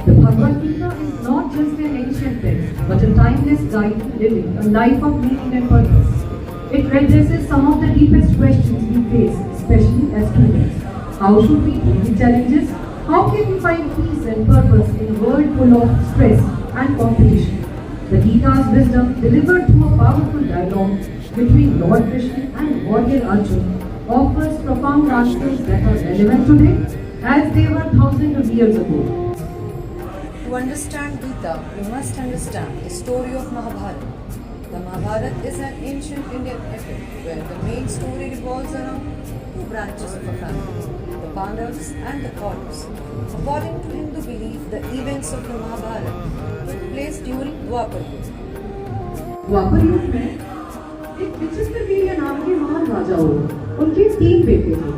The Bhagavad Gita is not just an ancient text, but a timeless guide to living a life of meaning and purpose. It addresses some of the deepest questions we face, especially as students. How should we deal with challenges? How can we find peace and purpose in a world full of stress and competition? The Gita's wisdom, delivered through a powerful dialogue between Lord Krishna and warrior Arjuna, offers profound answers that are relevant today as they were thousands of years ago. To understand Gita, we must understand the story of Mahabharata. The Mahabharata is an ancient Indian epic where the main story revolves around two branches of a family, the Pandavas and the Kauravas. According to Hindu belief, the events of the Mahabharata took place during Dwapar Yuga. द्वापर युग में एक विचित्र वीर नाम के महान राजा हुए। उनके 3 बेटे थे।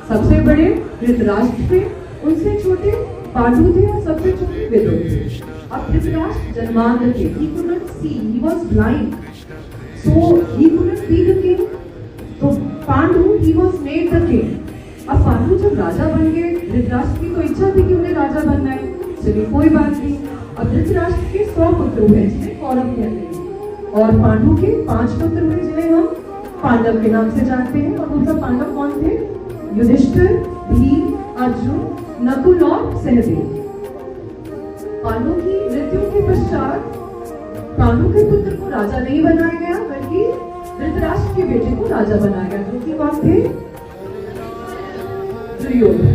सबसे बड़े धृतराष्ट्र थे, उनसे छोटे पांडु थे और सबसे छोटे विदुर थे। अब धृतराष्ट्र जन्मांध थे, he could not see, he was blind, so he could not be the king. तो Pandu he was made the king. अब पांडु जब राजा बन गए, धृतराष्ट्र की तो इच्छा थी कि उन्हें राजा बनना है, चलिए कोई बात नहीं। अब धृतराष्ट्र के 100 पुत्र हुए जिन्हें कौरव कहते हैं और पांडु के 5 पुत्र हुए जिन्हें हम पांडव के नाम से जानते हैं। और वो सब पांडव कौन थे? युधिष्ठिर, भीम, अर्जुन, नकुल और सहदेव। पांडु की मृत्यु के पश्चात पांडु के पुत्र को राजा नहीं बनाया गया, बल्कि धृतराष्ट्र के बेटे को राजा बनाया गया, जो कि कौन थे? दुर्योधन।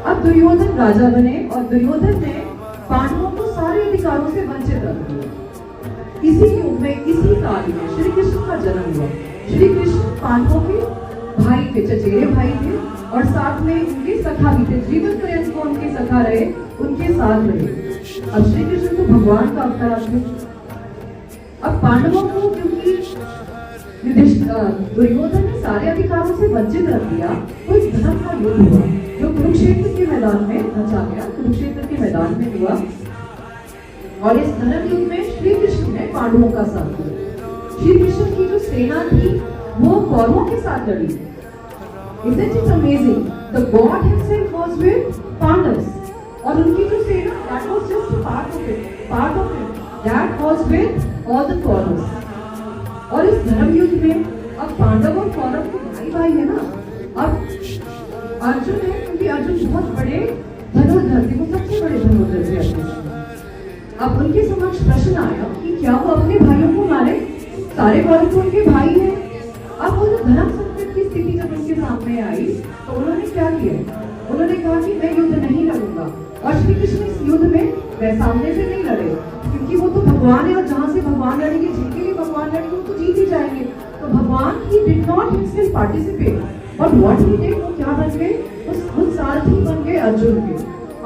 अब दुर्योधन राजा बने और दुर्योधन ने पांडवों को सारे अधिकारों से वंचित रख दिया। इसी युग में, इसी काल में श्री कृष्ण का जन्म हुआ। श्री कृष्ण पांडवों के भाई थे, चचेरे भाई थे और साथ में उनके सखा भी थे। जीवन पर्यंत को उनके सखा रहे, उनके साथ रहे। अब श्री कृष्ण तो भगवान का अवतार थे। अब पांडवों को क्योंकि दुर्योधन ने सारे अधिकारों से वंचित रख दिया, तो एक धर्म का युद्ध हुआ जो कुरुक्षेत्र के मैदान में रचा गया। कुरुक्षेत्र के मैदान में हुआ और इस धर्म युद्ध में श्री कृष्ण ने पांडवों का साथ दिया। श्री कृष्ण की जो सेना थी वो कौरवों के साथ लड़ी। Isn't it amazing? The God himself was with Pandavas और उनकी जो सेना that was just a part of it that was with all the Kauravas। और इस धर्म युद्ध में अब पांडव और कौरव के भाई भाई है ना। अब अर्जुन है, क्योंकि अर्जुन बहुत बड़े धनुर्धर थे, वो सबसे बड़े धनुर्धर थे अर्जुन। अब उनके समक्ष प्रश्न आया कि क्या वो अपने भाइयों को मारे? सारे कौरव तो उनके भाई हैं। अब वो जो धर्म संकट की स्थिति जब उनके सामने आई तो उन्होंने क्या किया? उन्होंने कहा कि मैं युद्ध नहीं लड़ूंगा। और श्री कृष्ण इस युद्ध में वे सामने से नहीं लड़े, क्योंकि वो तो भगवान है और जहाँ से भगवान लड़ेंगे, जिनके लिए भगवान लड़ेंगे वो तो जीत ही जाएंगे। तो भगवान he did not himself participate. और व्हाट ही डिड, वो क्या बन गए? उस सारथी बन गए अर्जुन के।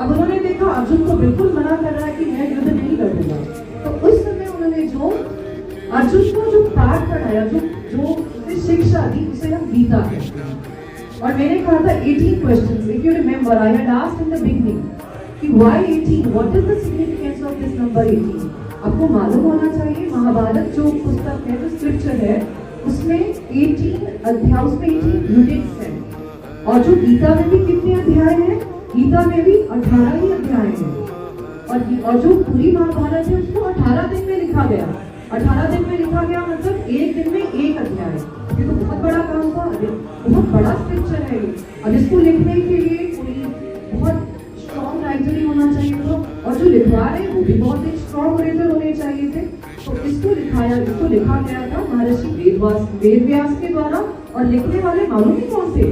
अब उन्होंने देखा अर्जुन को बिल्कुल मना कर रहा है कि मैं युद्ध नहीं लड़ूंगा, तो उस समय उन्होंने जो अर्जुन को जो पाठ पढ़ाया, जो उसे शिक्षा दी, उसे हम गीता कहते हैं। और मैंने कहा था 18 questions, if you remember I had asked in the beginning कि why 18, what is the significance of this number 18। आपको मालूम होना चाहिए महाभारत जो पुस्तक है, जो स्क्रिप्चर है, उसमें 18 अध्याय, उसमें 18 यूनिट्स हैं। और जो गीता में भी कितने अध्याय हैं? गीता में भी 18 ही अध्याय हैं। और जो पूरी महाभारत है उसको 18 दिन में लिखा गया। 18 दिन में लिखा गया मतलब एक दिन में एक अध्याय। ये तो बहुत बड़ा काम था, बहुत बड़ा स्क्रिप्चर है ये। अब इसको लिखने के लिए कोई बहुत स्ट्रॉन्ग राइटर ही होना चाहिए था, और जो लिखवा रहे वो भी बहुत एक स्ट्रॉन्ग राइटर होने चाहिए थे। तो इसको लिखा गया था महर्षि वेदव्यास के द्वारा। और लिखने वाले मालूम ही कौन थे?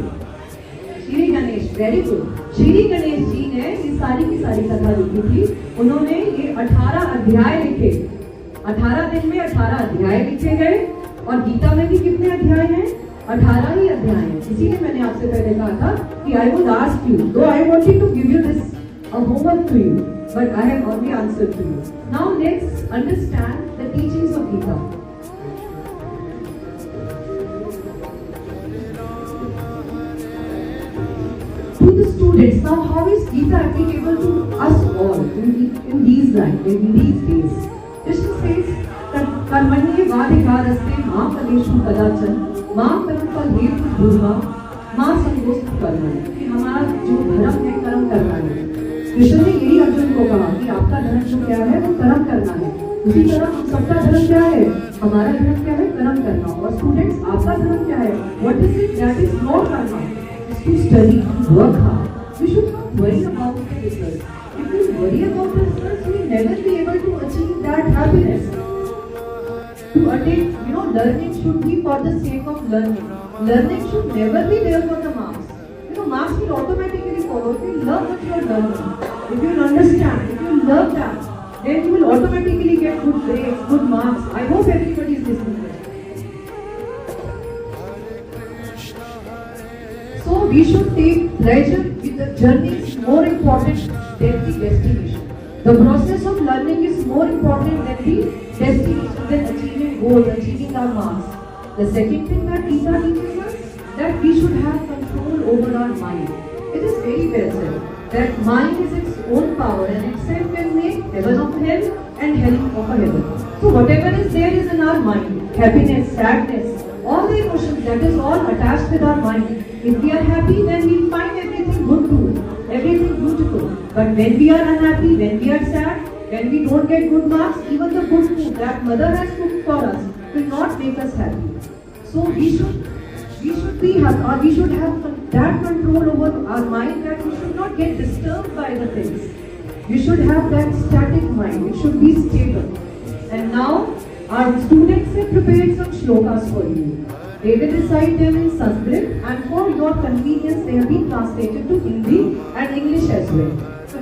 श्री गणेश। Very good. श्री गणेश जी ने ये सारी की सारी कथा लिखी थी। उन्होंने ये 18 अध्याय लिखे। 18 दिन में 18 अध्याय लिखे गए। और गीता में भी कितने अध्याय हैं? 18 ही अध्याय हैं। इसीलिए मैंने आपसे पहले कहा था कि I would ask you, though I wanted to give you this homework to you, but I have already answered to you. Now let's understand the teachings of Gita. To the students, now how is Gita applicable to us all in these days? Krishna says that कर्मण्येवाधिकारस्ते मा फलेषु कदाचन मा कर्मफलहेतु भूर्मा मा संगोस्तु कर्मणि। कि हमारा जो धर्म है कर्म करना है। कृष्ण ने यही अर्जुन को कहा कि आपका का धर्म जो क्या है वो कर्म करना है। उसी तरह हम सबका धर्म क्या है, हमारा धर्म क्या है, कर्म करना। और स्टूडेंट्स आपका धर्म क्या है, what is it, that is not karma, is to study, to work hard. We should not worry about the result. If we worry about the result we never be able to achieve that happiness. To attain, learning should be for the sake of learning. Learning should never be there for the marks. Marks will automatically follow if you love what you are learning. If you understand, if you love that, then you will automatically get good grades, good marks. I hope everybody is listening to it. So we should take pleasure with the journey is more important than the destination. The process of learning is more important than the destination, than achieving goals, achieving our marks. The second thing that Gita teaches us, that we should have control over our mind. It is very well said that mind is its own power and itself can make heaven of hell and hell of a heaven. So whatever is there is in our mind, happiness, sadness, all the emotions, that is all attached with our mind. If we are happy, then we find everything good to it, everything beautiful. But when we are unhappy, when we are sad, when we don't get good marks, even the good food that mother has cooked for us will not make us happy. So we should have that control over our mind, that we should not get disturbed by the things. We should have that static mind. It should be stable. And now our students have prepared some shlokas for you. They will recite them in Sanskrit, and for your convenience they have been translated to Hindi and English as well.